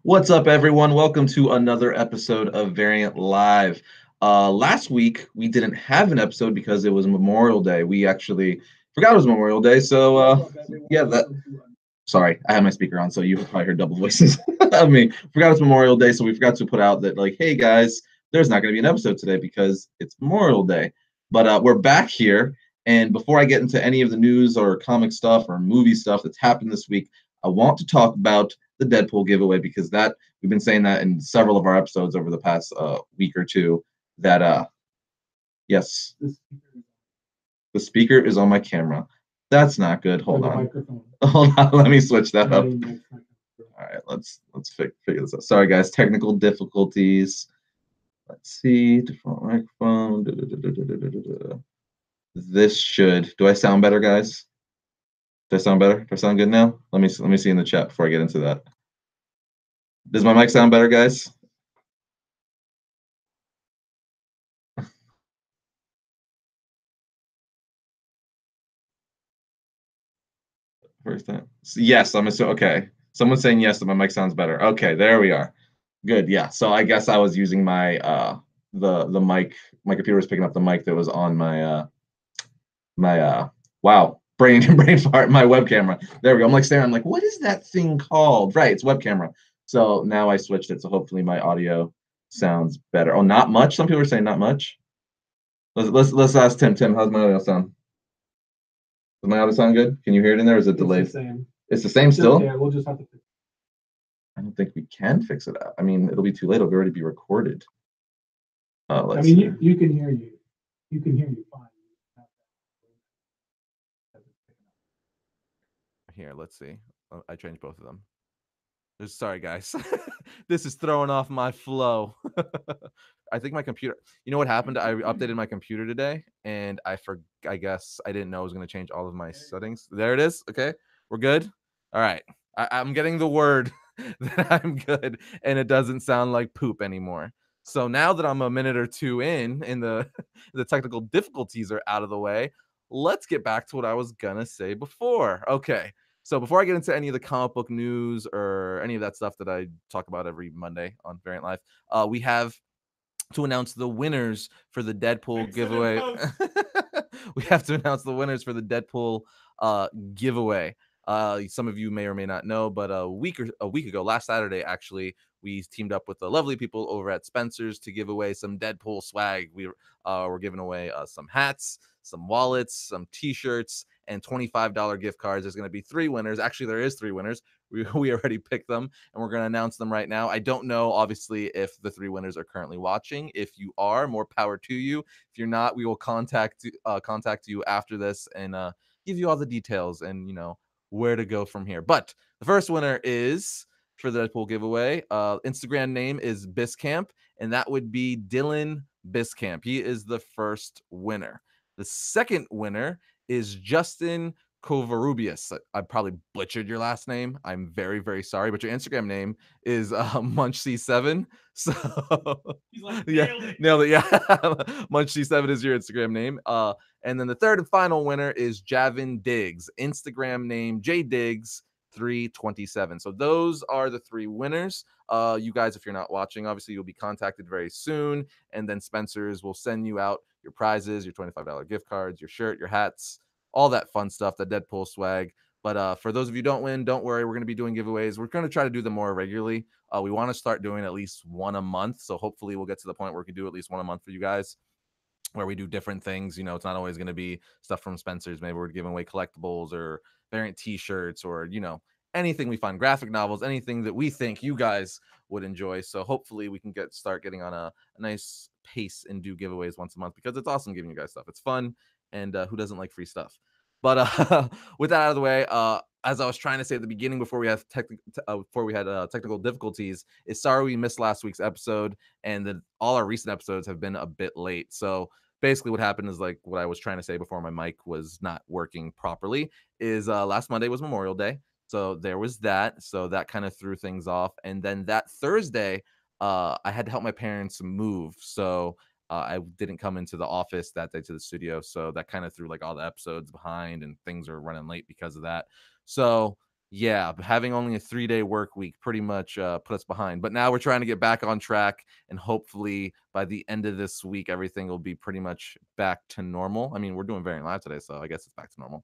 What's up, everyone? Welcome to another episode of Variant Live. Last week we didn't have an episode because it was Memorial Day. We actually forgot it was Memorial Day, so yeah. Sorry, I had my speaker on, so you probably heard double voices of me. Forgot it's Memorial Day, so we forgot to put out that, like, hey guys, there's not going to be an episode today because it's Memorial Day. But we're back here, and before I get into any of the news or comic stuff or movie stuff that's happened this week, I want to talk about the Deadpool giveaway because that we've been saying that in several of our episodes over the past week or two. That yes, the speaker is on my camera. That's not good. Hold on. Hold on. Let me switch that up. All right, let's figure this out. Sorry, guys, technical difficulties. Let's see, default microphone. This should. Do I sound better, guys? Do I sound better? Do I sound good now? Let me see in the chat before I get into that. Does my mic sound better, guys? First time. Yes, I'm assuming. Okay, someone's saying yes that my mic sounds better. Okay, there we are. Good. Yeah. So I guess I was using my the mic. My computer was picking up the mic that was on my wow, brain fart, my web camera. There we go. I'm like staring. I'm like, what is that thing called? Right, it's web camera. So now I switched it. So hopefully my audio sounds better. Oh, not much. Some people are saying not much. Let's ask Tim. Tim, how's my audio sound? Does my audio sound good? Can you hear it in there? Or is it delayed? It's the same. It's the same still? Yeah, we'll just have to fix it. I don't think we can fix it out. I mean, it'll be too late. It'll already be recorded. I mean, you can hear you. You can hear you fine. Here, let's see. I changed both of them. Sorry, guys. This is throwing off my flow. I think my computer. You know what happened? I updated my computer today, and I guess I didn't know I was going to change all of my settings. There it is. Okay, we're good. All right. I'm getting the word that I'm good, and it doesn't sound like poop anymore. So now that I'm a minute or two in the the technical difficulties are out of the way, let's get back to what I was gonna say before. Okay. So before I get into any of the comic book news or any of that stuff that I talk about every Monday on Variant Life, we have to announce the winners for the Deadpool giveaway. We have to announce the winners for the Deadpool giveaway. Some of you may or may not know, but a week ago, last Saturday, actually, we teamed up with the lovely people over at Spencer's to give away some Deadpool swag. We're giving away some hats, some wallets, some T-shirts, and $25 gift cards. There's going to be 3 winners. Actually, there is 3 winners. We already picked them, and we're going to announce them right now. I don't know, obviously, if the 3 winners are currently watching. If you are, more power to you. If you're not, we will contact you after this and give you all the details and where to go from here. But the first winner is for the Deadpool giveaway. Instagram name is Biscamp, and that would be Dylan Biscamp. He is the first winner. The second winner is Justin Covarrubias. I probably butchered your last name. I'm very, very sorry, but your Instagram name is MunchC7. So yeah, nailed it. Yeah, MunchC7 is your Instagram name. And then the third and final winner is Javin Diggs. Instagram name JDiggs 327. So those are the 3 winners. You guys, if you're not watching, obviously you'll be contacted very soon, and then Spencer's will send you out your prizes, your $25 gift cards, your shirt, your hats, all that fun stuff, the Deadpool swag. But for those of you who don't win, don't worry. We're going to be doing giveaways. We're going to try to do them more regularly. We want to start doing at least one a month. So hopefully we'll get to the point where we can do at least one a month for you guys, where we do different things. It's not always going to be stuff from Spencer's. Maybe we're giving away collectibles or variant T-shirts or, anything we find, graphic novels, anything that we think you guys would enjoy. So hopefully we can start getting on a nice pace and do giveaways once a month, because it's awesome giving you guys stuff. It's fun, and who doesn't like free stuff? But with that out of the way, as I was trying to say at the beginning before we had technical difficulties, is sorry we missed last week's episode, and that all our recent episodes have been a bit late. So basically what happened is, like what I was trying to say before my mic was not working properly, is last Monday was Memorial Day. So there was that. So that kind of threw things off. And then that Thursday, I had to help my parents move. So I didn't come into the office that day to the studio. So that kind of threw like all the episodes behind, and things are running late because of that. So Yeah, having only a 3-day work week pretty much put us behind. But now we're trying to get back on track, and hopefully by the end of this week, everything will be pretty much back to normal. I mean, we're doing Variant Live today, so I guess it's back to normal.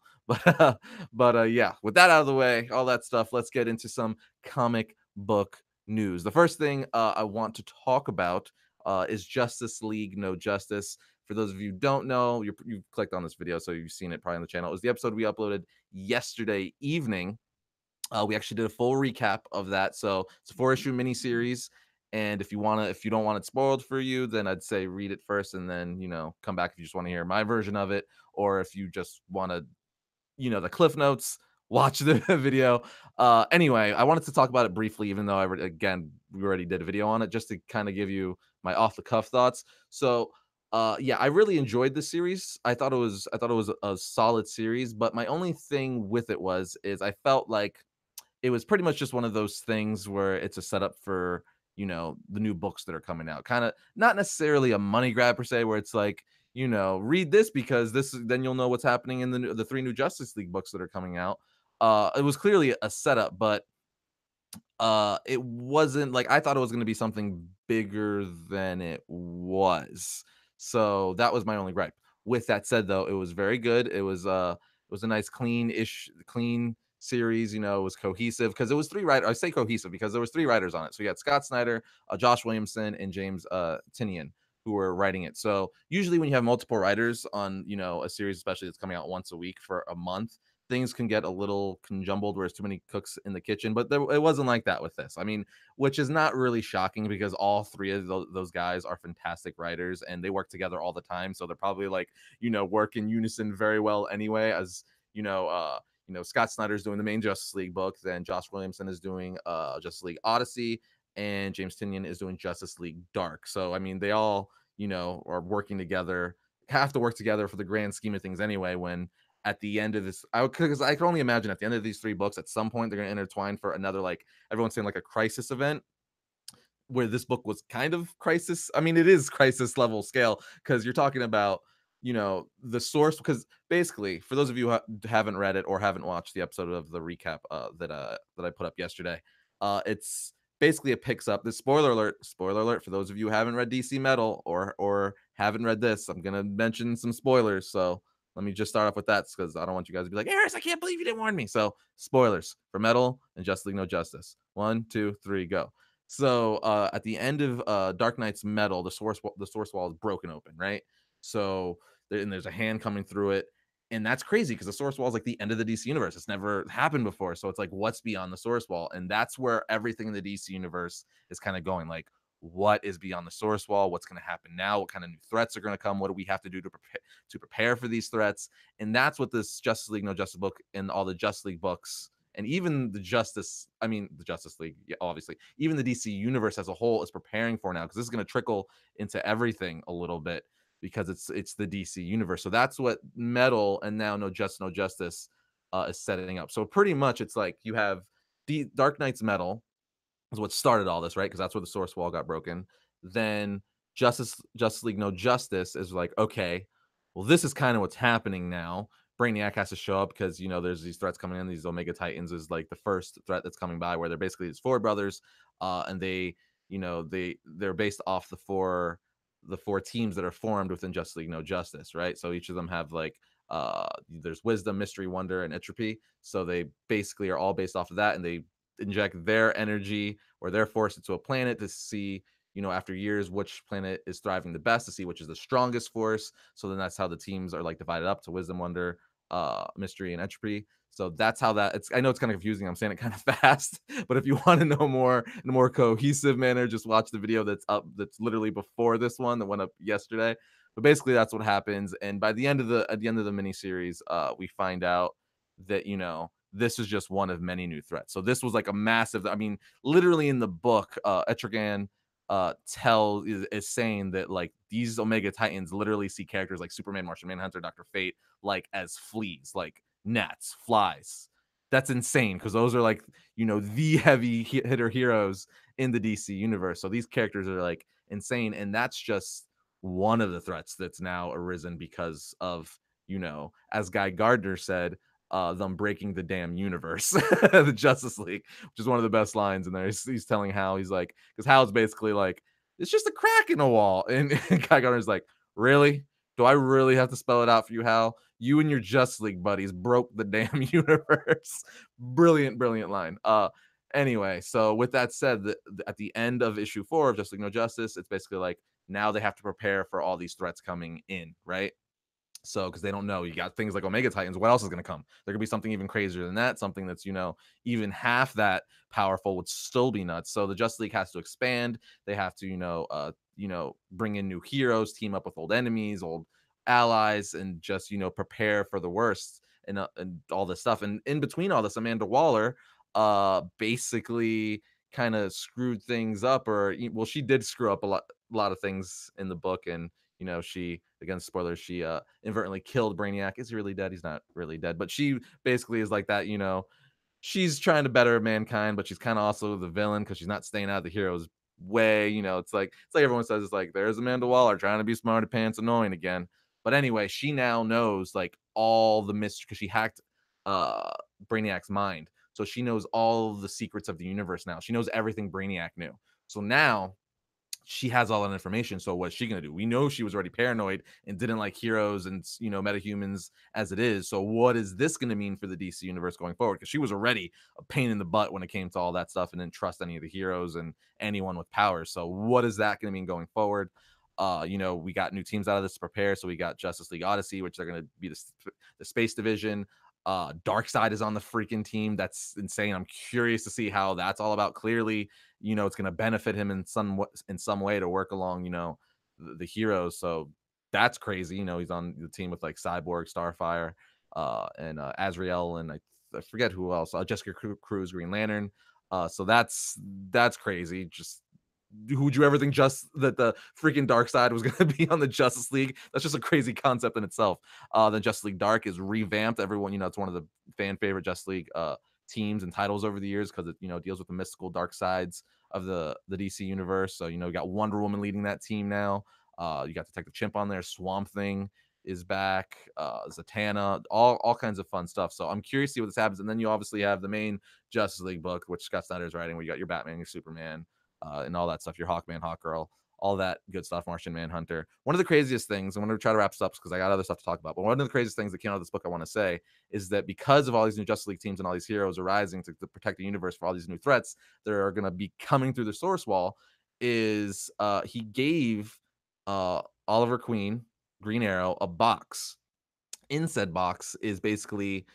But yeah, with that out of the way, all that stuff, let's get into some comic book news. The first thing I want to talk about is Justice League No Justice. For those of you who don't know, you've clicked on this video, so you've seen it probably on the channel. It was the episode we uploaded yesterday evening. We actually did a full recap of that. So it's a 4-issue miniseries. And if you don't want it spoiled for you, then I'd say read it first and then, come back if you just want to hear my version of it. Or if you just want to, the cliff notes, watch the video. Anyway, I wanted to talk about it briefly, even though we already did a video on it, just to kind of give you my off the cuff thoughts. So yeah, I really enjoyed the series. I thought it was a solid series, but my only thing with it is I felt like it was pretty much just one of those things where it's a setup for the new books that are coming out, kind of not necessarily a money grab per se, where it's like, read this because then you'll know what's happening in the 3 new Justice League books that are coming out. It was clearly a setup, but it wasn't like I thought it was going to be something bigger than it was. So that was my only gripe. With that said, though, it was very good. It was a nice clean series. It was cohesive because it was 3 writers. I say cohesive because there was 3 writers on it. So you had Scott Snyder, Josh Williamson, and James Tinian who were writing it. So usually when you have multiple writers on a series, especially that's coming out once a week for a month, things can get a little conjumbled where it's too many cooks in the kitchen, but it wasn't like that with this. I mean, which is not really shocking because all 3 of those guys are fantastic writers and they work together all the time. So they're probably like, work in unison very well anyway. As Scott Snyder's doing the main Justice League book, then Josh Williamson is doing Justice League Odyssey, and James Tinian is doing Justice League Dark. So I mean, they all are working together, have to work together for the grand scheme of things anyway. When at the end of this, because I can only imagine at the end of these 3 books, at some point they're going to intertwine for another, like everyone's saying, like a crisis event, where this book was kind of crisis. I mean, it is crisis level scale because you're talking about, the source. Because basically, for those of you who haven't read it or haven't watched the episode of the recap that I put up yesterday, it's basically it picks up this spoiler alert for those of you who haven't read DC Metal or haven't read this. I'm gonna mention some spoilers, so let me just start off with that because I don't want you guys to be like, Arris, I can't believe you didn't warn me. So spoilers for Metal and Justice League No Justice. 1, 2, 3, go. So at the end of Dark Knight's Metal, the source wall is broken open, right? So there's a hand coming through it, and that's crazy because the source wall is like the end of the DC universe. It's never happened before, so it's like, what's beyond the source wall? And that's where everything in the DC universe is kind of going. Like, what is beyond the source wall? What's going to happen now? What kind of new threats are going to come? What do we have to do to prepare for these threats? And that's what this Justice League No Justice book and all the Justice League books and even the Justice League, yeah, obviously, even the DC universe as a whole is preparing for now, because this is going to trickle into everything a little bit because it's the DC universe. So that's what Metal and now No Justice is setting up. So pretty much it's like you have Dark Knight's Metal is what started all this, right? Because that's where the source wall got broken. Then Justice League No Justice is like, okay, well, this is kind of what's happening now. Brainiac has to show up because there's these threats coming in. These Omega Titans is like the first threat that's coming by, where they're basically these 4 brothers, and they're based off the four teams that are formed within Justice League No Justice, right? So each of them have like there's Wisdom, Mystery, Wonder, and Entropy. So they basically are all based off of that, and they inject their energy or their force into a planet to see, after years, which planet is thriving the best, to see which is the strongest force. So then that's how the teams are like divided up to Wisdom, Wonder, Mystery, and Entropy. So that's how that I know it's kind of confusing. I'm saying it kind of fast, but if you want to know more in a more cohesive manner, just watch the video that's up. That's literally before this one that went up yesterday. But basically, that's what happens. And by the end of the miniseries, we find out that this is just one of many new threats. So this was like a massive. I mean, literally in the book, Etrigan is saying that like these Omega Titans literally see characters like Superman, Martian Manhunter, Dr. Fate like as fleas, like gnats, flies. That's insane because those are like the heavy hitter heroes in the DC universe. So these characters are like insane, and that's just one of the threats that's now arisen because of as Guy Gardner said, them breaking the damn universe, the Justice League, which is one of the best lines in there. He's telling Hal, he's like, because Hal's basically like, it's just a crack in the wall, and Guy Gardner's like, really? Do I really have to spell it out for you, Hal? You and your Justice League buddies broke the damn universe. Brilliant, brilliant line. Anyway, so with that said, at the end of issue 4 of Justice League No Justice, it's basically like now they have to prepare for all these threats coming in, right? So, because they don't know, you got things like Omega Titans. What else is going to come? There could be something even crazier than that. Something that's, even half that powerful would still be nuts. So the Justice League has to expand. They have to, bring in new heroes, team up with old enemies, old allies, and just, prepare for the worst and all this stuff. And in between all this, Amanda Waller, basically kind of screwed things up, or well, she did screw up a lot of things in the book, and she, again, spoilers, she inadvertently killed Brainiac. Is he really dead? He's not really dead, but she basically is like that, she's trying to better mankind, but she's kind of also the villain because she's not staying out of the hero's way. It's like everyone says, it's like, there's Amanda Waller trying to be smarty pants annoying again. But anyway, she now knows like all the mystery because she hacked Brainiac's mind. So she knows all the secrets of the universe now. She knows everything Brainiac knew. So now she has all that information. So what's she going to do? We know she was already paranoid and didn't like heroes and, metahumans as it is. So what is this going to mean for the DC universe going forward? Because she was already a pain in the butt when it came to all that stuff and didn't trust any of the heroes and anyone with powers. So what is that going to mean going forward? We got new teams out of this to prepare. So we got Justice League Odyssey, which they're going to be the space division. Darkseid is on the freaking team. That's insane. I'm curious to see how that's all about. Clearly, it's going to benefit him in some way to work along, the heroes. So that's crazy. He's on the team with like Cyborg, Starfire, and Azrael, and I forget who else. Jessica Cruz, Green Lantern. So that's crazy. Just who would you ever think just that the freaking Darkseid was going to be on the Justice League? That's just a crazy concept in itself. The Justice League Dark is revamped. Everyone, it's one of the fan favorite Justice League teams and titles over the years because it deals with the mystical dark sides of the DC universe. So we got Wonder Woman leading that team now. You got Detective Chimp on there. Swamp Thing is back. Zatanna, all kinds of fun stuff. So I'm curious to see what this happens. And then you obviously have the main Justice League book, which Scott Snyder is writing, where you got your Batman, your Superman, and all that stuff, your Hawkman, Hawkgirl, all that good stuff, Martian Manhunter. One of the craziest things, I'm going to try to wrap this up because I got other stuff to talk about, but one of the craziest things that came out of this book I want to say is that because of all these new Justice League teams and all these heroes arising to protect the universe for all these new threats that are going to be coming through the source wall, is he gave Oliver Queen, Green Arrow, a box. In said box is basically,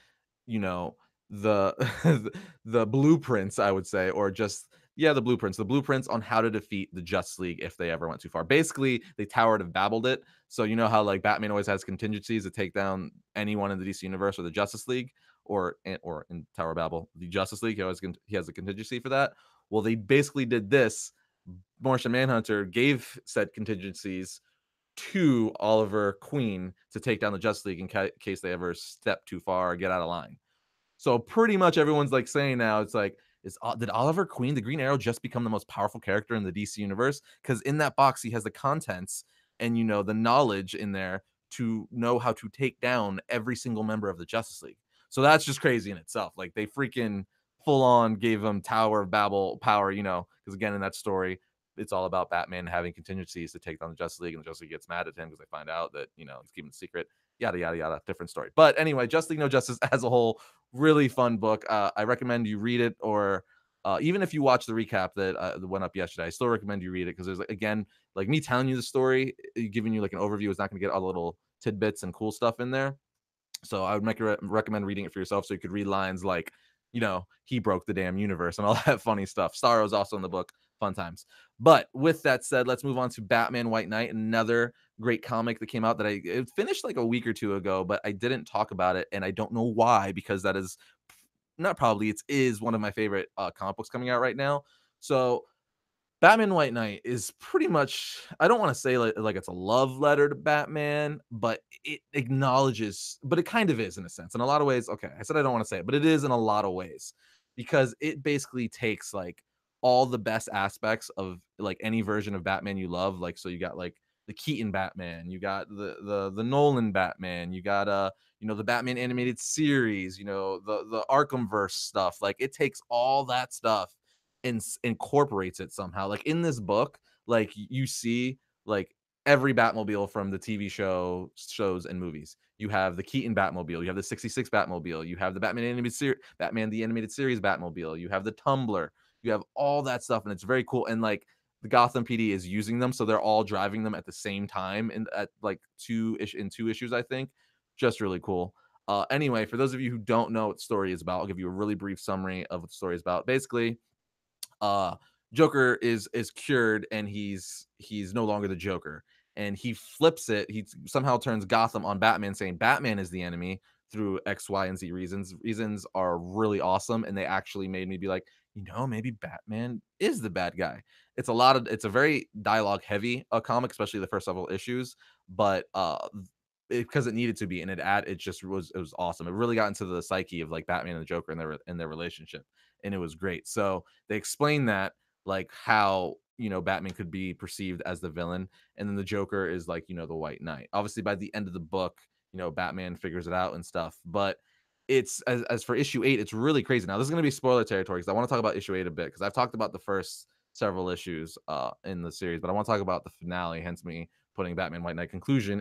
the the blueprints, I would say, or just the blueprints on how to defeat the Justice League if they ever went too far. Basically, they Tower of Babeled it. So how like Batman always has contingencies to take down anyone in the DC universe or the Justice League, or in Tower of Babel, the Justice League. He has a contingency for that. Well, they basically did this. Martian Manhunter gave said contingencies to Oliver Queen to take down the Justice League in case they ever step too far or get out of line. So pretty much everyone's like saying now, it's like, did Oliver Queen, the Green Arrow, just become the most powerful character in the DC universe? Because in that box, he has the contents and, the knowledge in there to know how to take down every single member of the Justice League. So that's just crazy in itself. Like, they freaking full on gave him Tower of Babel power, because again, in that story, it's all about Batman having contingencies to take down the Justice League, and the Justice League gets mad at him because they find out that, he's keeping the secret. Yada, yada, yada. Different story. But anyway, Justice League No Justice as a whole, really fun book. I recommend you read it, or even if you watch the recap that went up yesterday, I still recommend you read it because there's, again, like me telling you the story, giving you like an overview is not going to get all the little tidbits and cool stuff in there. So I would recommend reading it for yourself so you could read lines like, he broke the damn universe and all that funny stuff. Starro's also in the book. Fun times. But with that said, let's move on to Batman White Knight, another great comic that came out that it finished like a week or two ago, but I didn't talk about it, and I don't know why, because that is not probably, it is one of my favorite comic books coming out right now. So Batman White Knight is pretty much, I don't want to say like it's a love letter to Batman, but it acknowledges, but it kind of is in a sense. In a lot of ways, okay, I said I don't want to say it, but it is in a lot of ways, because it basically takes like all the best aspects of like any version of Batman you love. Like, so you got like, the Keaton Batman, you got the Nolan Batman, you got the Batman animated series, the Arkhamverse stuff. Like it takes all that stuff and incorporates it somehow. Like in this book, like you see like every Batmobile from the TV shows and movies. You have the Keaton Batmobile, you have the 66 Batmobile, you have the Batman the animated series Batmobile, you have the Tumbler, you have all that stuff, and it's very cool. And like the Gotham PD is using them, so they're all driving them at the same time in at like two issues, I think. Just really cool. Anyway, for those of you who don't know what the story is about, I'll give you a really brief summary of what the story is about. Basically, uh Joker is cured and he's no longer the Joker. And he flips it. He somehow turns Gotham on Batman, saying Batman is the enemy through X, Y, and Z reasons. Reasons are really awesome, and they actually made me be like, maybe Batman is the bad guy. It's a very dialogue heavy comic, especially the first several issues, but because it needed to be, and it was awesome. It really got into the psyche of like Batman and the Joker and their relationship, and it was great. So they explained that, like how Batman could be perceived as the villain, and then the Joker is like the White Knight. Obviously, by the end of the book, Batman figures it out and stuff. But it's as for issue 8, it's really crazy. Now this is going to be spoiler territory because I want to talk about issue 8 a bit, because I've talked about the first several issues in the series, but I want to talk about the finale. Hence me putting Batman White Knight conclusion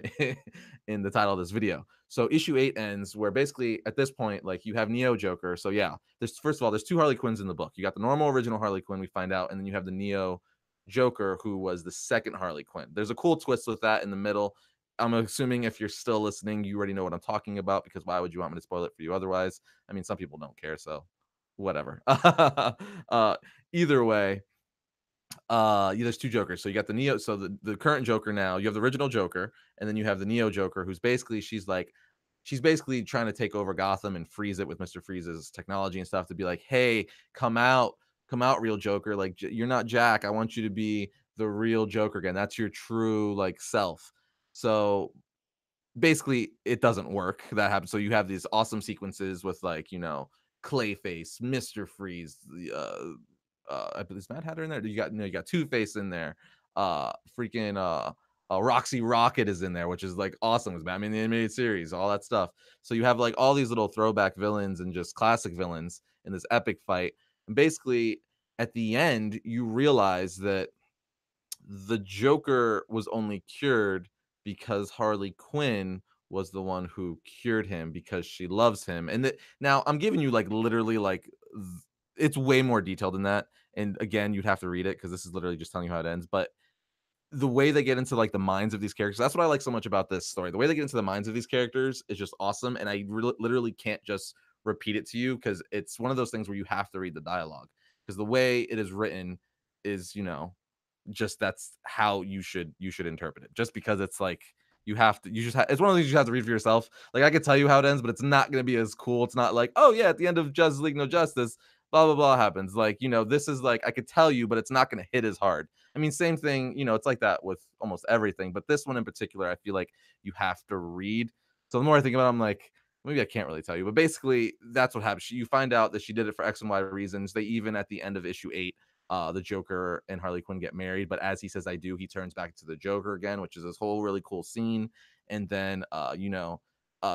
in the title of this video. So issue 8 ends where basically at this point, like you have Neo Joker. So yeah, there's first of all, there's 2 Harley Quinns in the book. You got the normal original Harley Quinn, we find out, and then you have the Neo Joker, who was the second Harley Quinn. There's a cool twist with that in the middle. I'm assuming if you're still listening, you already know what I'm talking about, because why would you want me to spoil it for you otherwise? I mean, some people don't care, so whatever. Either way, yeah, there's 2 Jokers. So you got the Neo, so the current Joker now, you have the original Joker, and then you have the Neo Joker, who's basically she's basically trying to take over Gotham and freeze it with Mr. Freeze's technology and stuff, to be like, hey, come out, real Joker. Like you're not Jack. I want you to be the real Joker again. That's your true like self. So basically it doesn't work. That happens. So you have these awesome sequences with like, Clayface, Mr. Freeze, I believe is Mad Hatter in there. You got Two Face in there. Freaking Roxy Rocket is in there, which is like awesome. It's Batman the Animated Series, all that stuff. So you have like all these little throwback villains and just classic villains in this epic fight. And basically at the end, you realize that the Joker was only cured because Harley Quinn was the one who cured him, because she loves him. And now I'm giving you like literally like it's way more detailed than that. And again, you'd have to read it because this is literally just telling you how it ends. But the way they get into like the minds of these characters, that's what I like so much about this story. The way they get into the minds of these characters is just awesome. And I literally can't just repeat it to you, because it's one of those things where you have to read the dialogue, because the way it is written is, just that's how you should interpret it, just because it's like it's one of these you have to read for yourself. Like I could tell you how it ends, but it's not going to be as cool. It's not like, oh yeah, at the end of Justice League No Justice, blah blah blah happens. Like, this is like I could tell you, but it's not going to hit as hard. I mean, same thing, it's like that with almost everything, but this one in particular, I feel like you have to read. So the more I think about it, I'm like, maybe I can't really tell you, but basically that's what happens. You find out that she did it for X and Y reasons. They even at the end of issue 8, the Joker and Harley Quinn get married, but as he says I do, he turns back to the Joker again, which is this whole really cool scene. And then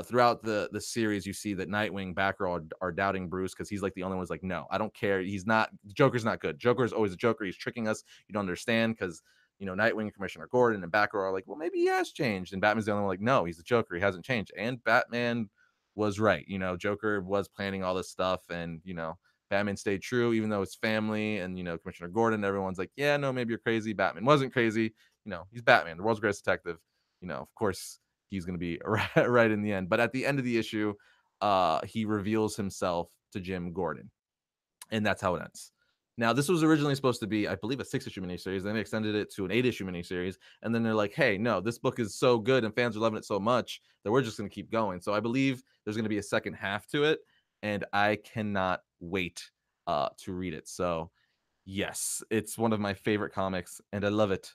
throughout the series, you see that Nightwing, Batgirl are doubting Bruce, because he's like the only one's like, no, I don't care. He's not, Joker's not good. Joker's always a Joker. He's tricking us. You don't understand, because Nightwing, Commissioner Gordon, and Batgirl are like, well, maybe he has changed. And Batman's the only one like, no, he's the Joker. He hasn't changed. And Batman was right. Joker was planning all this stuff, and Batman stayed true, even though his family and Commissioner Gordon, everyone's like, yeah, no, maybe you're crazy. Batman wasn't crazy. He's Batman, the world's greatest detective. Of course he's going to be right in the end. But at the end of the issue, he reveals himself to Jim Gordon, and that's how it ends. Now, this was originally supposed to be, I believe, a 6-issue miniseries. Then they extended it to an 8-issue miniseries, and then they're like, hey, no, this book is so good and fans are loving it so much that we're just going to keep going. So I believe there's going to be a second half to it, and I cannot wait to read it. So yes, it's one of my favorite comics, and I love it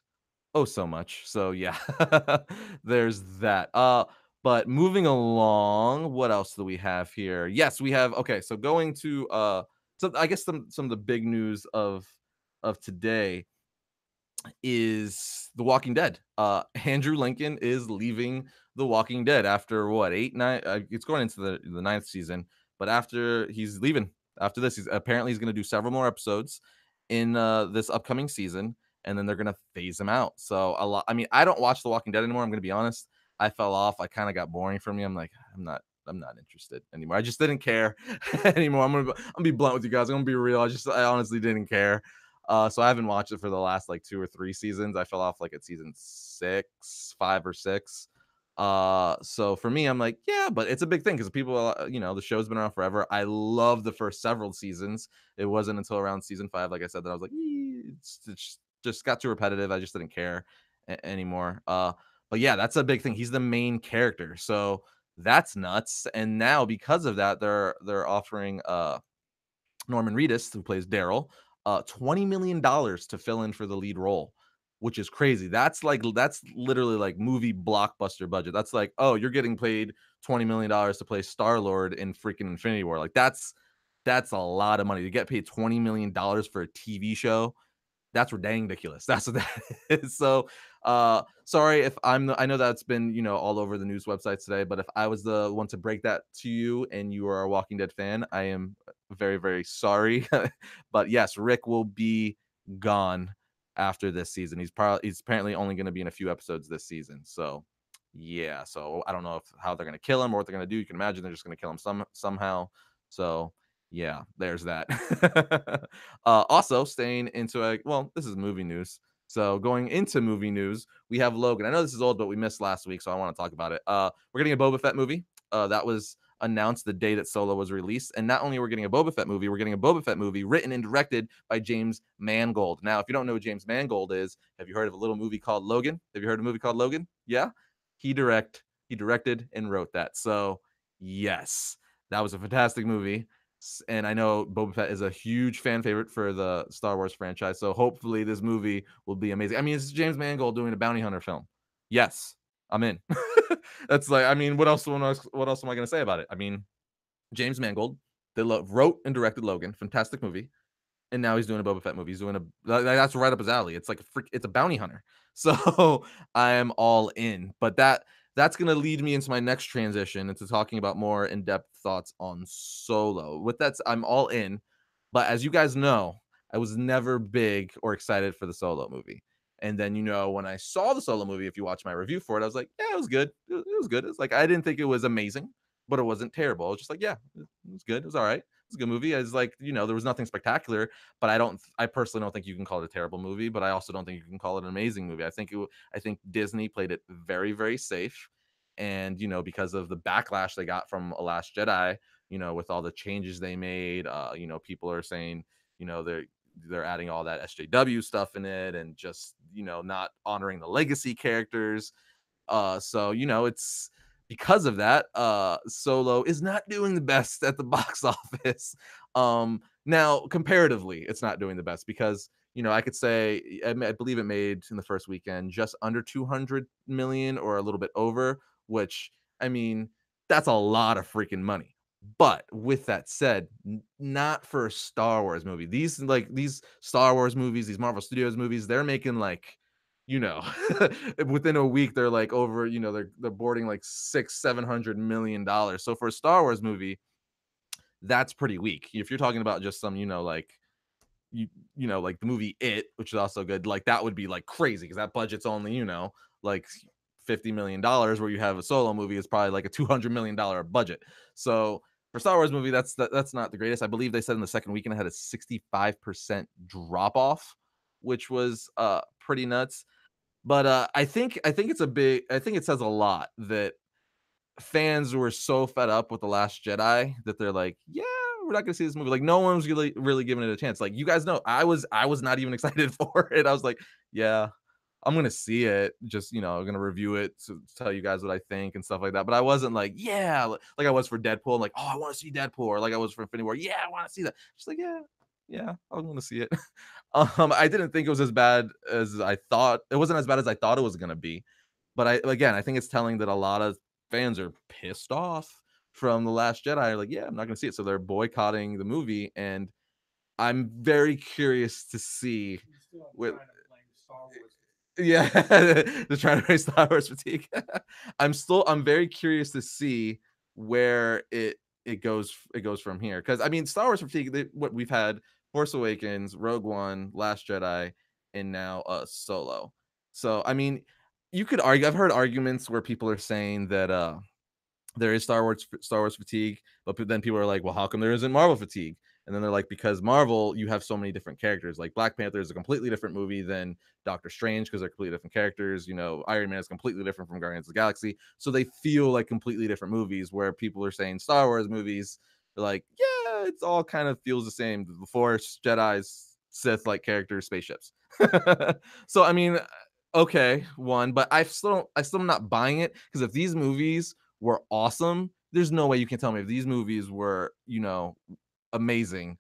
oh so much. So yeah, there's that. But moving along, what else do we have here? Yes, we have, okay, so going to so I guess some of the big news of today. is The Walking Dead. Andrew Lincoln is leaving The Walking Dead after what, 8, 9? It's going into the ninth season, but after he's leaving after this, he's going to do several more episodes in this upcoming season, and then they're going to phase him out. So a lot. I mean, I don't watch The Walking Dead anymore. I'm going to be honest. I fell off. I kind of got boring for me. I'm like, I'm not interested anymore. I just didn't care anymore. I'm gonna be blunt with you guys. I'm gonna be real. I honestly didn't care. So I haven't watched it for the last like 2 or 3 seasons. I fell off like at season 6, 5 or 6. So for me, I'm like, yeah, but it's a big thing because people, the show's been around forever. I love the first several seasons. It wasn't until around season 5, like I said, that I was like, it's just got too repetitive. I just didn't care anymore. But yeah, that's a big thing. He's the main character, so that's nuts. And now because of that, they're offering Norman Reedus, who plays Daryl, $20 million to fill in for the lead role, which is crazy. That's literally like movie blockbuster budget. That's like, oh, you're getting paid $20 million to play Star-Lord in freaking Infinity War. Like that's a lot of money to get paid $20 million for a TV show. That's ridiculous. That's what that is. So sorry if I know that's been, all over the news websites today, but if I was the one to break that to you and you are a Walking Dead fan, I am very, very sorry. But yes, Rick will be gone after this season. He's apparently only going to be in a few episodes this season. So yeah, so I don't know how they're going to kill him or what they're going to do. You can imagine they're just going to kill him somehow. So yeah, there's that. Also, staying into this is movie news. So going into movie news, we have Logan. I know this is old, but we missed last week, so I want to talk about it. We're getting a Boba Fett movie. That was announced the day that Solo was released. And not only we're getting a Boba Fett movie, we're getting a Boba Fett movie written and directed by James Mangold. Now, if you don't know who James Mangold is, have you heard of a little movie called Logan? Have you heard of a movie called Logan? Yeah. He directed and wrote that. So yes, that was a fantastic movie. And I know Boba Fett is a huge fan favorite for the Star Wars franchise. So hopefully this movie will be amazing. I mean, it's James Mangold doing a bounty hunter film. Yes, I'm in. That's like, I mean, what else am I going to say about it? I mean, James Mangold, wrote and directed Logan, fantastic movie. And now he's doing a Boba Fett movie. He's doing that's right up his alley. It's like it's a bounty hunter. So I am all in. But that's going to lead me into my next transition into talking about more in-depth thoughts on Solo. With that, I'm all in. But as you guys know, I was never big or excited for the Solo movie. And then, when I saw the Solo movie, if you watch my review for it, I was like, yeah, it was good. It was good. It's like, I didn't think it was amazing, but it wasn't terrible. I was just like, yeah, it was good. It was all right. It's a good movie. I was like, there was nothing spectacular, but I personally don't think you can call it a terrible movie, but I also don't think you can call it an amazing movie. I think Disney played it very, very safe. And, because of the backlash they got from A Last Jedi, with all the changes they made, people are saying, they're adding all that SJW stuff in it and just, not honoring the legacy characters. So, it's because of that, Solo is not doing the best at the box office. Now, comparatively, it's not doing the best because, I could say, I believe it made in the first weekend just under 200 million or a little bit over, which, I mean, that's a lot of freaking money. But with that said, not for a Star Wars movie. These Star Wars movies, these Marvel Studios movies, they're making like, within a week they're like over, they're boarding like $600-700 million. So for a Star Wars movie, that's pretty weak. If you're talking about just some, like like the movie It, which is also good, like that would be like crazy because that budget's only, like $50 million, where you have a Solo movie is probably like a $200 million budget. So for Star Wars movie, that's not the greatest. I believe they said in the second weekend it had a 65% drop off, which was pretty nuts. But I think I think it says a lot that fans were so fed up with The Last Jedi that they're like, yeah, we're not gonna see this movie. Like no one was really giving it a chance. Like you guys know, I was not even excited for it. I was like, yeah, I'm gonna see it. Just I'm gonna review it to tell you guys what I think and stuff like that. But I wasn't like, yeah, like I was for Deadpool. Like, oh, I want to see Deadpool, or like I was for Infinity War. Yeah, I want to see that. Just like, yeah, I want to see it. I didn't think it was as bad as I thought. It wasn't as bad as I thought it was gonna be. But I think it's telling that a lot of fans are pissed off from The Last Jedi. Like, yeah, I'm not gonna see it. So they're boycotting the movie, and I'm very curious to see Yeah, they're trying to raise Star Wars fatigue. I'm very curious to see where it goes from here. Because I mean, Star Wars fatigue. What we've had: Force Awakens, Rogue One, Last Jedi, and now Solo. So I mean, you could argue. I've heard arguments where people are saying that there is Star Wars fatigue, but then people are like, well, how come there isn't Marvel fatigue? And then they're like, because Marvel, you have so many different characters. Like Black Panther is a completely different movie than Doctor Strange because they're completely different characters. You know, Iron Man is completely different from Guardians of the Galaxy, so they feel like completely different movies. Where people are saying Star Wars movies, they're like, yeah, it's all kind of feels the same. The Force, Jedi's, Sith like characters, spaceships. So I mean, okay, one, but I still am not buying it because if these movies were awesome, there's no way you can tell me if these movies were, amazing,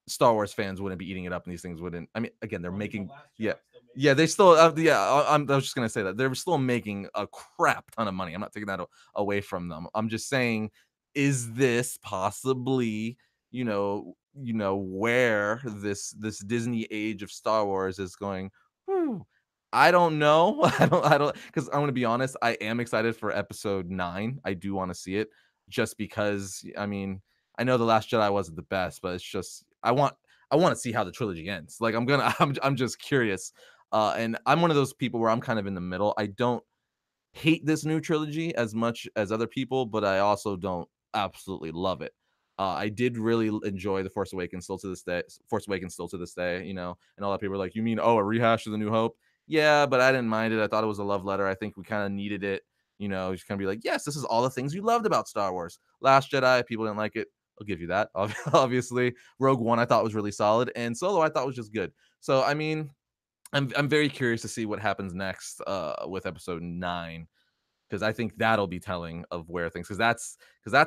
Star Wars fans wouldn't be eating it up and these things wouldn't. I mean, again, they're making, yeah, yeah, they still, yeah. I was just gonna say that they're still making a crap ton of money. I'm not taking that away from them. I'm just saying, is this possibly, where this Disney age of Star Wars is going? Whew, I don't know. I don't, because I'm gonna be honest. I am excited for Episode 9. I do want to see it, just because. I mean, I know The Last Jedi wasn't the best, but it's just I want to see how the trilogy ends. Like I'm just curious. And I'm one of those people where I'm kind of in the middle. I don't hate this new trilogy as much as other people, but I also don't absolutely love it. I did really enjoy the Force Awakens still to this day. Force Awakens still to this day, and a lot of people are like, "You mean a rehash of the New Hope?" Yeah, but I didn't mind it. I thought it was a love letter. I think we kind of needed it. Just kind of be like, "Yes, this is all the things you loved about Star Wars." Last Jedi, people didn't like it. I'll give you that. Obviously, Rogue One I thought was really solid, and Solo I thought was just good. So I mean, I'm very curious to see what happens next with Episode 9, because I think that'll be telling of where things, because that's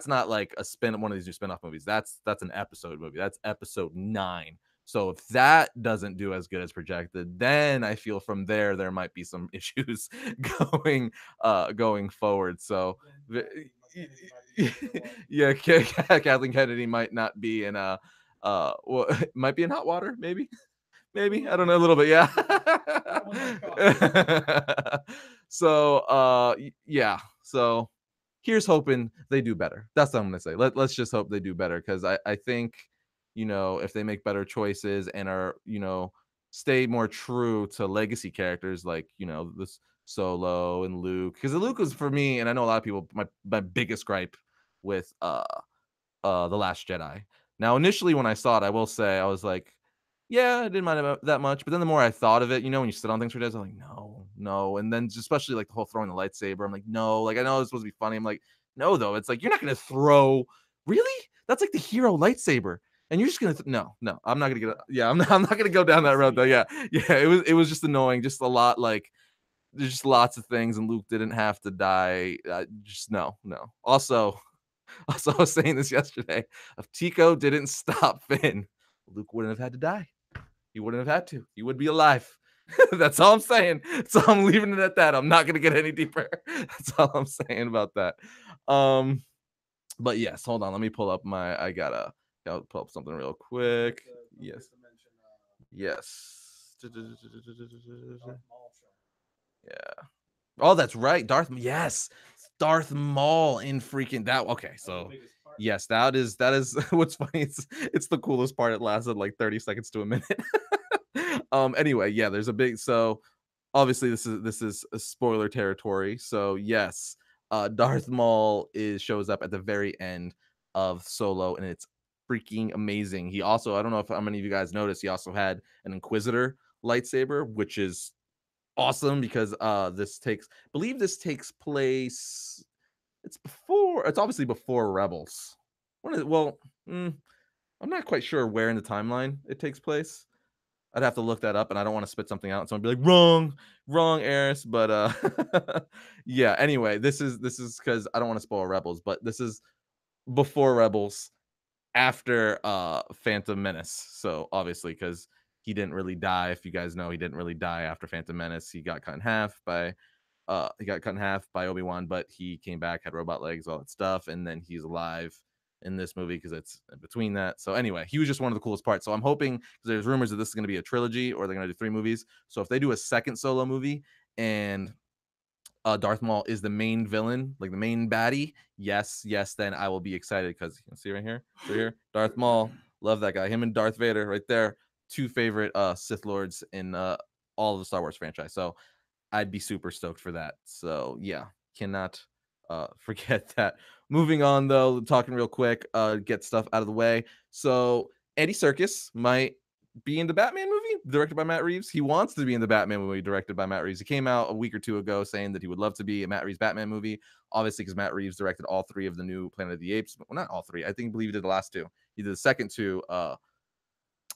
not like one of these new spin-off movies. That's an episode movie. That's Episode 9. So if that doesn't do as good as projected, then I feel from there might be some issues going forward. So yeah, Kathleen Kennedy might not be in well, might be in hot water, maybe, I don't know, a little bit, yeah. So yeah, so here's hoping they do better. That's what I'm gonna say. Let's just hope they do better, because I think, if they make better choices and are, stay more true to legacy characters like, this Solo and Luke, because Luke was, for me, and I know a lot of people, my biggest gripe with The Last Jedi. Now, initially when I saw it, I will say I was like, yeah, I didn't mind it that much. But then the more I thought of it, when you sit on things for days, I'm like, no, no. And then especially like the whole throwing the lightsaber, I'm like, no. Like I know it's supposed to be funny. I'm like, no, though. It's like you're not gonna throw. Really? That's like the hero lightsaber, and you're just gonna no, no. I'm not gonna get. Yeah, I'm not gonna go down that road though. Yeah, yeah. It was just annoying. Just a lot. Like there's just lots of things, and Luke didn't have to die. Just no, no. Also, I was saying this yesterday. If Tico didn't stop Finn, Luke wouldn't have had to die. He wouldn't have had to. He would be alive. That's all I'm saying. So I'm leaving it at that. I'm not gonna get any deeper. That's all I'm saying about that. Um, but yes, hold on. Let me pull up gotta pull up something real quick. Yes. Yes. Yeah. Oh, that's right. Yes. Darth Maul in freaking that. Okay, so yes, that is what's funny. It's the coolest part. It lasted like 30 seconds to a minute. Anyway, yeah, there's a big, so obviously this is a spoiler territory. So yes, Darth Maul shows up at the very end of Solo, and it's freaking amazing. He also, I don't know if how many of you guys noticed, he also had an Inquisitor lightsaber, which is awesome because this takes place, it's obviously before Rebels. Well, I'm not quite sure where in the timeline it takes place. I'd have to look that up, and I don't want to spit something out and someone be like, wrong, Arris. But yeah, anyway, this is because I don't want to spoil Rebels, but this is before Rebels, after Phantom Menace. So obviously, because he didn't really die. If you guys know, he didn't really die after Phantom Menace. He got cut in half by Obi-Wan, but he came back, had robot legs, all that stuff, and then he's alive in this movie because it's in between that. So anyway, he was just one of the coolest parts. So I'm hoping, because there's rumors that this is going to be a trilogy or they're going to do 3 movies. So if they do a second solo movie and Darth Maul is the main villain, like the main baddie, yes, then I will be excited because you can see right here, Darth Maul, love that guy. Him and Darth Vader right there, 2 favorite Sith Lords in all of the Star Wars franchise. So I'd be super stoked for that. So yeah, cannot forget that. Moving on though, talking real quick, get stuff out of the way. So Andy Serkis might be in the Batman movie directed by Matt Reeves. He wants to be in the Batman movie directed by Matt Reeves. He came out a week or 2 ago saying that he would love to be a Matt Reeves Batman movie. Obviously, because Matt Reeves directed all 3 of the new Planet of the Apes. Well, not all 3. I believe he did the last 2. He did the second 2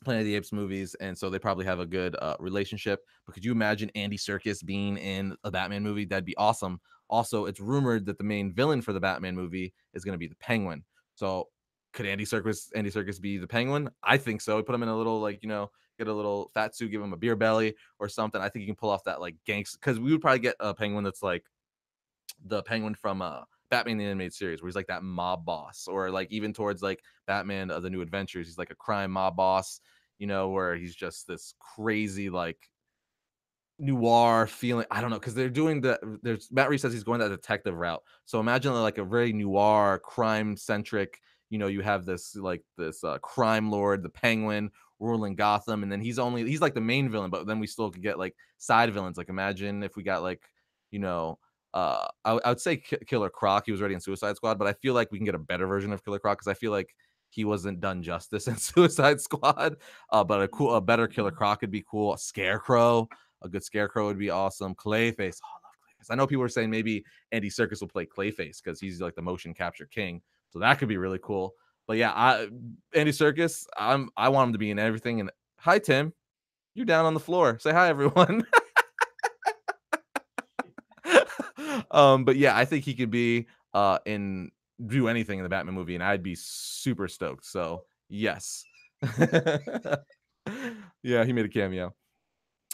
Planet of the Apes movies, and so they probably have a good relationship. But could you imagine Andy Serkis being in a Batman movie? That'd be awesome. Also, it's rumored that the main villain for the Batman movie is going to be the Penguin. So could Andy Serkis be the Penguin? I think so. Put him in a little, like, get a little fat suit, give him a beer belly or something. I think he can pull off that like gangster, because we would probably get a Penguin that's like the Penguin from Batman the Animated Series, where he's like that mob boss, or like even towards like Batman of the New Adventures, he's like a crime mob boss, where he's just this crazy like noir feeling. I don't know, because there's Matt Reeves says he's going that detective route. So imagine like a very noir, crime centric. You have this crime lord, the Penguin, ruling Gotham, and then he's like the main villain, but then we still could get like side villains. Like imagine if we got like, I would say Killer Croc. He was already in Suicide Squad, but I feel like we can get a better version of Killer Croc because I feel like he wasn't done justice in Suicide Squad. But a better Killer Croc would be cool. A Scarecrow. A good Scarecrow would be awesome. Clayface. Oh, I love Clayface. I know people are saying maybe Andy Serkis will play Clayface because he's like the motion capture king. So that could be really cool. But yeah, Andy Serkis, I want him to be in everything. And hi, Tim. You're down on the floor. Say hi, everyone. But yeah, I think he could be do anything in the Batman movie, and I'd be super stoked. So yes. Yeah, he made a cameo.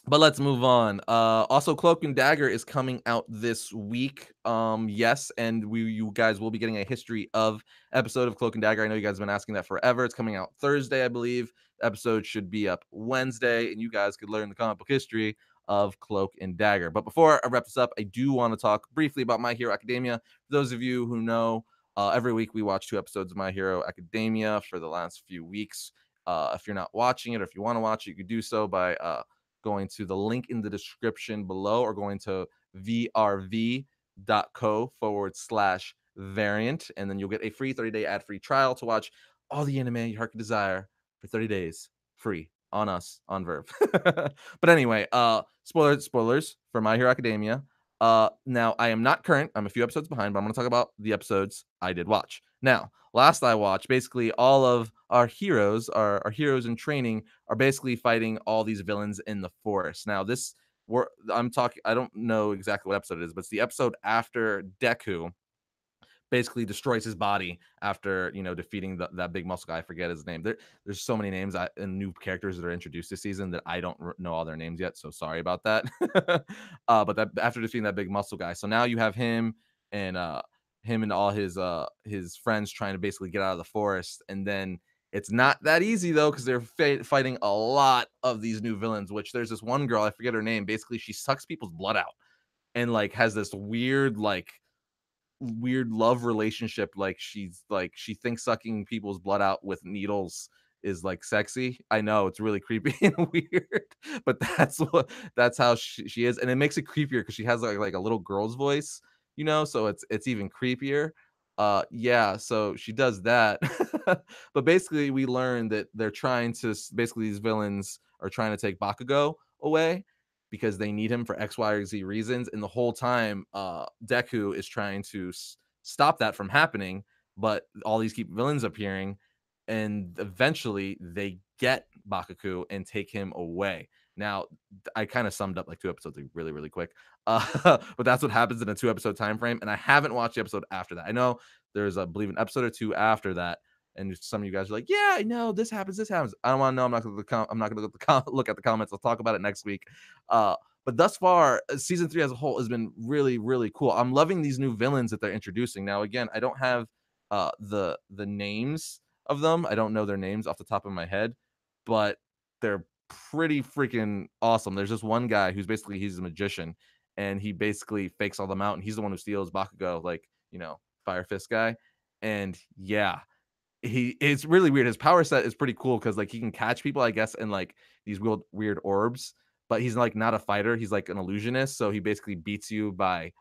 But let's move on. Also, Cloak and Dagger is coming out this week. Yes, and you guys will be getting a history of episode of Cloak and Dagger. I know you guys have been asking that forever. It's coming out Thursday, I believe. The episode should be up Wednesday, and you guys could learn the comic book history of Cloak and Dagger. But before I wrap this up, I do want to talk briefly about My Hero Academia. For those of you who know, every week we watch 2 episodes of My Hero Academia for the last few weeks. If you're not watching it, or if you want to watch it, you could do so by going to the link in the description below, or going to vrv.co/variant, and then you'll get a free 30-day ad-free trial to watch all the anime your heart could desire for 30 days free on us on Verve. But anyway, spoilers for My Hero Academia. Now I am not current. I'm a few episodes behind, but I'm going to talk about the episodes I did watch. Now, last I watched, basically all of our heroes, our heroes in training, are basically fighting all these villains in the forest. Now, I don't know exactly what episode it is, but it's the episode after Deku basically destroys his body after defeating that big muscle guy. I forget his name. There's so many names and new characters that are introduced this season that I don't know all their names yet, so sorry about that. But that after defeating that big muscle guy, so now you have him and all his friends trying to basically get out of the forest. And then it's not that easy though, because they're fighting a lot of these new villains, which there's this one girl, I forget her name, basically she sucks people's blood out and like has this weird love relationship. Like she thinks sucking people's blood out with needles is like sexy. I know it's really creepy and weird, but that's how she is, and it makes it creepier because she has like a little girl's voice, so it's even creepier. Yeah, so she does that. But basically we learn that these villains are trying to take Bakugo away because they need him for X, Y, or Z reasons. And the whole time, Deku is trying to stop that from happening, but all these keep villains appearing, and eventually they get Bakugo and take him away. Now, I kind of summed up like 2 episodes really, really quick, but that's what happens in a 2-episode time frame. And I haven't watched the episode after that. I know there's, I believe, an episode or 2 after that. And some of you guys are like, "Yeah, I know this happens. This happens." I don't want to know. I'm not going to look at the comments. I'll talk about it next week. But thus far, season 3 as a whole has been really, really cool. I'm loving these new villains that they're introducing. Now, again, I don't have the names of them. I don't know their names off the top of my head, but they're pretty freaking awesome. There's this one guy who's basically he's a magician, and he basically fakes all them out, and he's the one who steals Bakugo, like, Fire Fist guy. And yeah, it's really weird. His power set is pretty cool because like he can catch people, I guess, in like these weird orbs, but he's like not a fighter. He's like an illusionist, so he basically beats you by.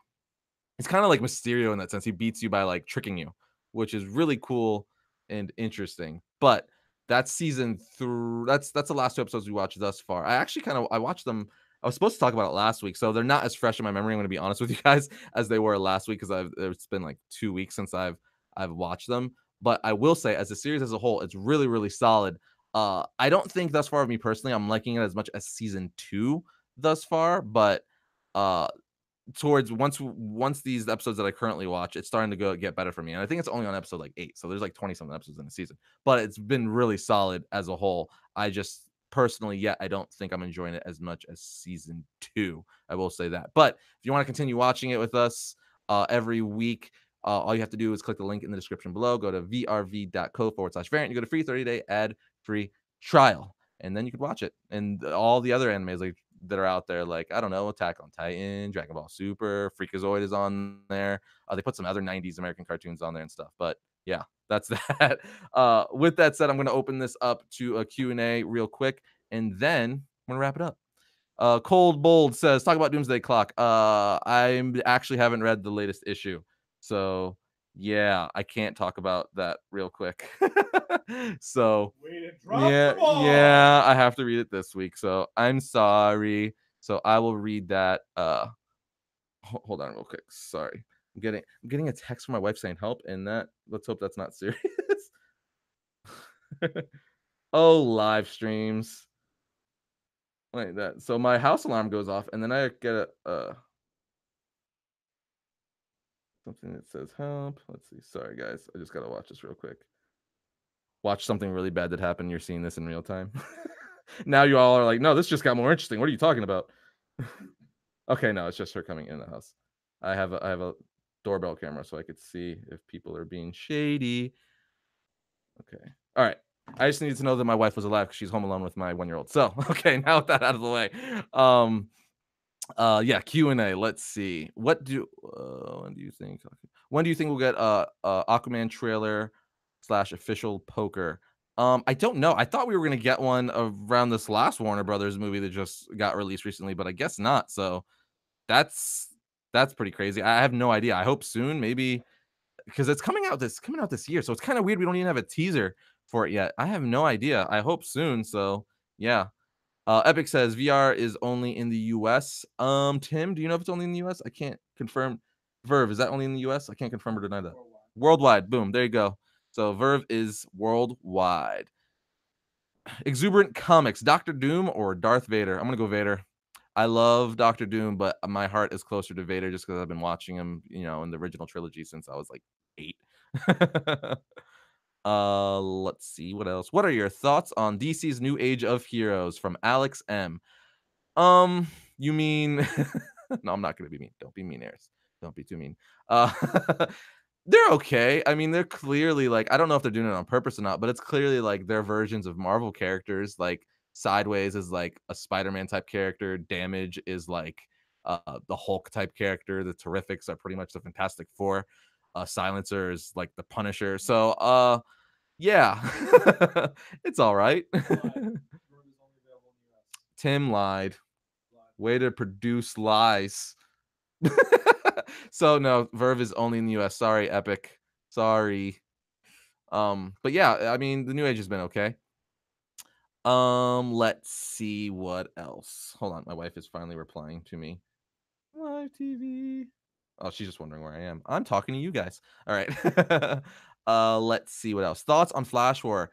It's kind of like Mysterio in that sense. He beats you by like tricking you, which is really cool and interesting. But that's season 3. That's the last 2 episodes we watched thus far. I watched them. I was supposed to talk about it last week, so they're not as fresh in my memory. I'm going to be honest with you guys as they were last week because it's been like 2 weeks since I've watched them. But I will say, as a series as a whole, it's really, really solid. I don't think thus far of me personally, I'm liking it as much as season 2 thus far, but towards once these episodes that I currently watch, it's starting to get better for me. And I think it's only on episode like 8, so there's like 20 something episodes in the season, but it's been really solid as a whole. I just personally, yet I don't think I'm enjoying it as much as season 2. I will say that. But if you want to continue watching it with us every week, all you have to do is click the link in the description below. Go to vrv.co/variant. You go to free 30-day ad-free trial, and then you can watch it. And all the other animes like that are out there, like, I don't know, Attack on Titan, Dragon Ball Super, Freakazoid is on there. They put some other 90s American cartoons on there and stuff. But yeah, that's that. With that said, I'm going to open this up to a Q&A real quick, and then I'm going to wrap it up. Cold Bold says, talk about Doomsday Clock. I actually haven't read the latest issue, so yeah, I can't talk about that real quick. So yeah, I have to read it this week, so I'm sorry. So I will read that. Hold on real quick. Sorry, I'm getting a text from my wife saying help, and let's hope that's not serious. Oh, live streams. Like that. So my house alarm goes off, and then I get something that says help. Let's see. Sorry, guys. I just gotta watch this real quick. Watch something really bad that happened. You're seeing this in real time. Now you all are like, no, this just got more interesting. What are you talking about? Okay, no, it's just her coming in the house. I have a doorbell camera so I could see if people are being shady. Okay. All right. I just needed to know that my wife was alive because she's home alone with my 1-year-old. So, okay, now with that out of the way. Yeah, Q&A. Let's see. When do you think we'll get Aquaman trailer / official poker? I don't know. I thought we were gonna get one around this last Warner Brothers movie that just got released recently, but I guess not. So that's pretty crazy. I have no idea. I hope soon, maybe, because it's coming out this year. So it's kind of weird we don't even have a teaser for it yet. I have no idea. I hope soon. So yeah. Epic says VR is only in the US. Tim, do you know if it's only in the US? I can't confirm. Verve, is that only in the US? I can't confirm or deny that. Worldwide. Boom. There you go. So Verve is worldwide. Exuberant Comics, Doctor Doom or Darth Vader? I'm gonna go Vader. I love Doctor Doom, but my heart is closer to Vader just because I've been watching him, in the original trilogy since I was like 8. Let's see what else. What are your thoughts on DC's new age of heroes? From Alex M. You mean no, I'm not gonna be mean. Don't be mean, Arris. Don't be too mean. They're okay. I mean, they're clearly like, I don't know if they're doing it on purpose or not, but it's clearly like their versions of Marvel characters. Like Sideways is like a Spider-Man type character. Damage is like the Hulk type character. The Terrifics are pretty much the Fantastic Four. Silencer is like the Punisher. So yeah, it's all right. Tim lied. Way to produce lies. So no, Verve is only in the US. Sorry, Epic. Sorry. But yeah, I mean, the new age has been okay. Let's see what else. Hold on, my wife is finally replying to me. Live TV. Oh, she's just wondering where I am. I'm talking to you guys. All right. Let's see what else. Thoughts on Flash War.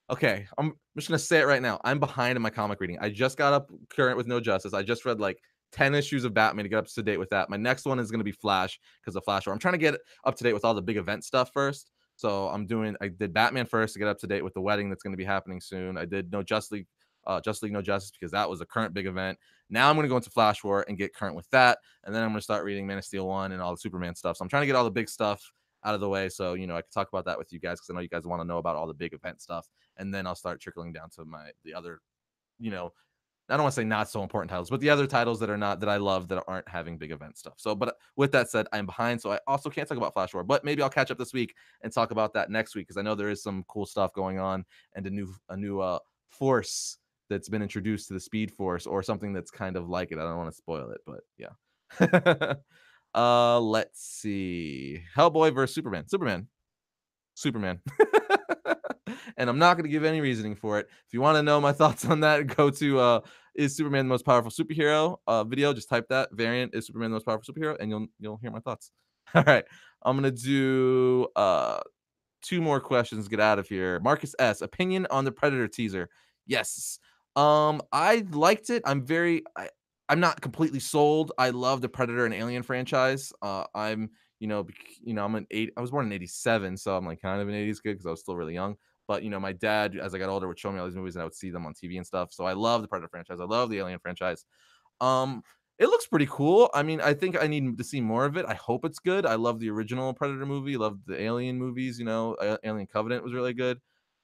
Okay, I'm just gonna say it right now. I'm behind in my comic reading. I just got up current with No Justice. I just read like 10 issues of Batman to get up to date with that. My next one is gonna be Flash because of Flash War. I'm trying to get up to date with all the big event stuff first. So I did Batman first to get up to date with the wedding that's gonna be happening soon. I did No Justice League, No Justice because that was a current big event. Now I'm gonna go into Flash War and get current with that, and then I'm gonna start reading Man of Steel 1 and all the Superman stuff. So I'm trying to get all the big stuff out of the way, so I can talk about that with you guys because I know you guys want to know about all the big event stuff, and then I'll start trickling down to the other, I don't want to say not so important titles, but the other titles that are not that I love that aren't having big event stuff. So, but with that said, I'm behind, so I also can't talk about Flash War. But maybe I'll catch up this week and talk about that next week because I know there is some cool stuff going on and a new force that's been introduced to the Speed Force or something that's kind of like it. I don't want to spoil it, but yeah. Let's see. Hellboy versus Superman. Superman. And I'm not going to give any reasoning for it. If you want to know my thoughts on that, go to is Superman the most powerful superhero video. Just type that variant is Superman the most powerful superhero, and you'll hear my thoughts. All right, I'm gonna do 2 more questions. Get out of here. Marcus S. Opinion on the Predator teaser. Yes, I liked it. I'm not completely sold. I love the Predator and Alien franchise. I'm I'm I was born in 87, so I'm like kind of an 80s kid because I was still really young. But my dad, as I got older, would show me all these movies and I would see them on TV and stuff. So I love the Predator franchise. I love the Alien franchise. It looks pretty cool. I mean, I think I need to see more of it. I hope it's good. I love the original Predator movie. Love the Alien movies. Alien Covenant was really good.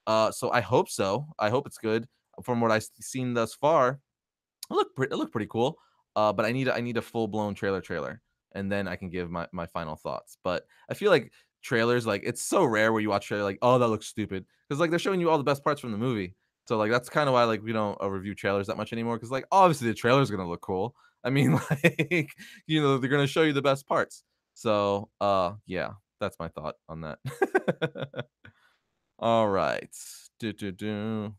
So I hope so. I hope it's good. From what I've seen thus far, it looked pretty cool. But I need a full blown trailer, and then I can give my final thoughts. But I feel like trailers, like it's so rare where you watch trailer like, oh, that looks stupid, because like they're showing you all the best parts from the movie. So like that's kind of why like we don't review trailers that much anymore, because like obviously the trailer's gonna look cool. I mean, like they're gonna show you the best parts. So yeah, that's my thought on that. All right. Do.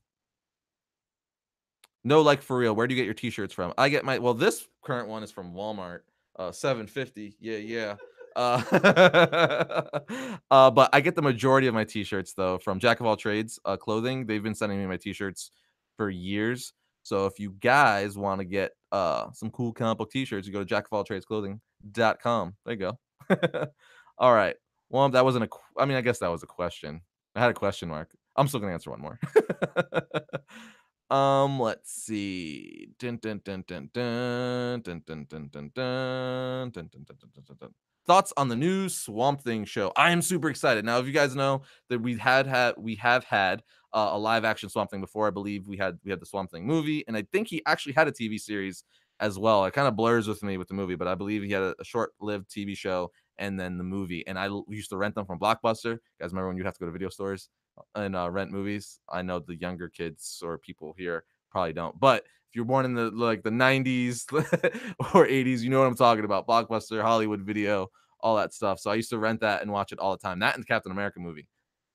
No, like for real. Where do you get your t-shirts from? I get this current one is from Walmart. 750. Yeah. Uh, but I get the majority of my t-shirts though from Jack of All Trades clothing. They've been sending me my t-shirts for years. So if you guys want to get some cool comic book t-shirts, you go to jackofalltradesclothing.com. There you go. All right. Well, that wasn't I mean, I guess that was a question. I had a question mark. I'm still gonna answer one more. Let's see. Dun, dun, dun, dun, dun, dun, dun, dun, dun, dun, dun, dun, dun, dun, dun, dun, dun. Thoughts on the new Swamp Thing show? I am super excited. Now, if you guys know that we have had a live action Swamp Thing before, I believe we had the Swamp Thing movie, and I think he actually had a TV series as well. It kind of blurs with me with the movie, but I believe he had a short-lived TV show and then the movie. And I used to rent them from Blockbuster. You guys remember when you have to go to video stores and rent movies? I know the younger kids or people here probably don't, but if you're born in the 90s or 80s, you know what I'm talking about. Blockbuster, Hollywood Video, all that stuff. So I used to rent that and watch it all the time. That and the Captain America movie.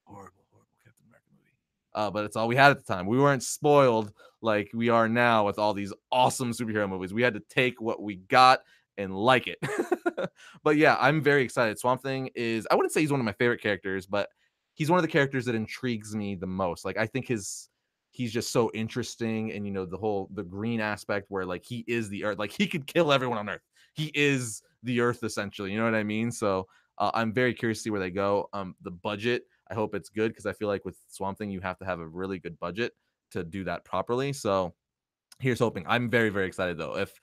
Horrible Captain America movie. But it's all we had at the time. We weren't spoiled like we are now with all these awesome superhero movies. We had to take what we got and like it. But yeah, I'm very excited. Swamp Thing is, I wouldn't say he's one of my favorite characters, but he's one of the characters that intrigues me the most. Like I think he's just so interesting, and the green aspect where like he is the earth, like he could kill everyone on earth. He is the earth essentially, you know what I mean? So I'm very curious to see where they go. The budget, I hope it's good, because I feel like with Swamp Thing you have to have a really good budget to do that properly. So here's hoping. I'm very, very excited though. If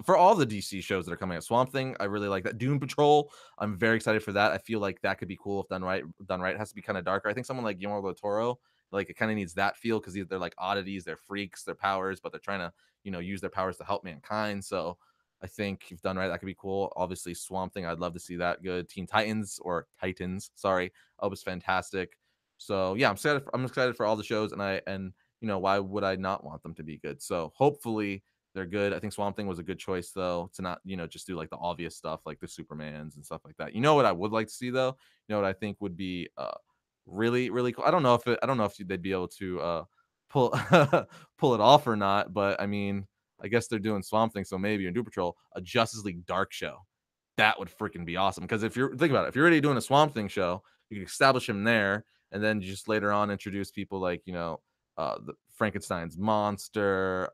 for all the DC shows that are coming out, Swamp Thing, I really like that. Doom Patrol, I'm very excited for that. I feel like that could be cool if done right. It has to be kind of darker. I think someone like Guillermo del Toro, like it kind of needs that feel, because they're like oddities, they're freaks, they're powers, but they're trying to use their powers to help mankind. So I think if done right, that could be cool. Obviously, Swamp Thing, I'd love to see that good. Teen Titans, or Titans, sorry, was fantastic. So yeah, I'm excited for all the shows, and why would I not want them to be good? So hopefully they're good. I think Swamp Thing was a good choice though, to not, just do like the obvious stuff like the Supermans and stuff like that. You know what I would like to see though? You know what I think would be really, really cool. I don't know if they'd be able to pull pull it off or not, but I mean, I guess they're doing Swamp Thing, so maybe in Doom Patrol, a Justice League Dark show. That would freaking be awesome. Because think about it, if you're already doing a Swamp Thing show, you can establish him there, and then just later on introduce people like the Frankenstein's monster,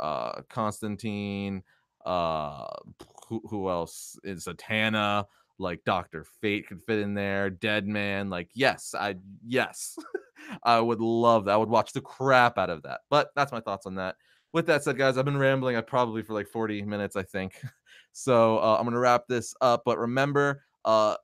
Constantine, who else is Zatanna, like Dr. Fate could fit in there, Dead Man, like yes, I would love that. I would watch the crap out of that. But that's my thoughts on that. With that said, guys, I've been rambling probably for like 40 minutes, I think. So I'm going to wrap this up. But remember,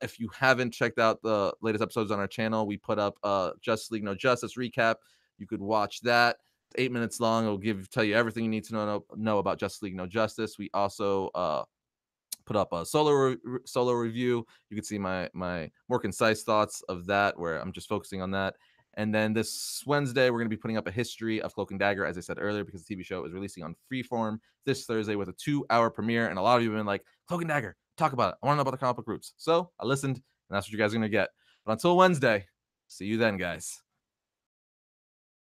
If you haven't checked out the latest episodes on our channel, we put up Justice League No Justice recap. You could watch that. 8 minutes long. It'll tell you everything you need to know about Justice League No Justice. We also put up a solo review. You can see my more concise thoughts of that, where I'm just focusing on that. And then this Wednesday, we're going to be putting up a history of Cloak and Dagger, as I said earlier, because the TV show is releasing on Freeform this Thursday with a 2-hour premiere. And a lot of you have been like, Cloak and Dagger, talk about it. I want to know about the comic book roots. So I listened, and that's what you guys are going to get. But until Wednesday, see you then, guys.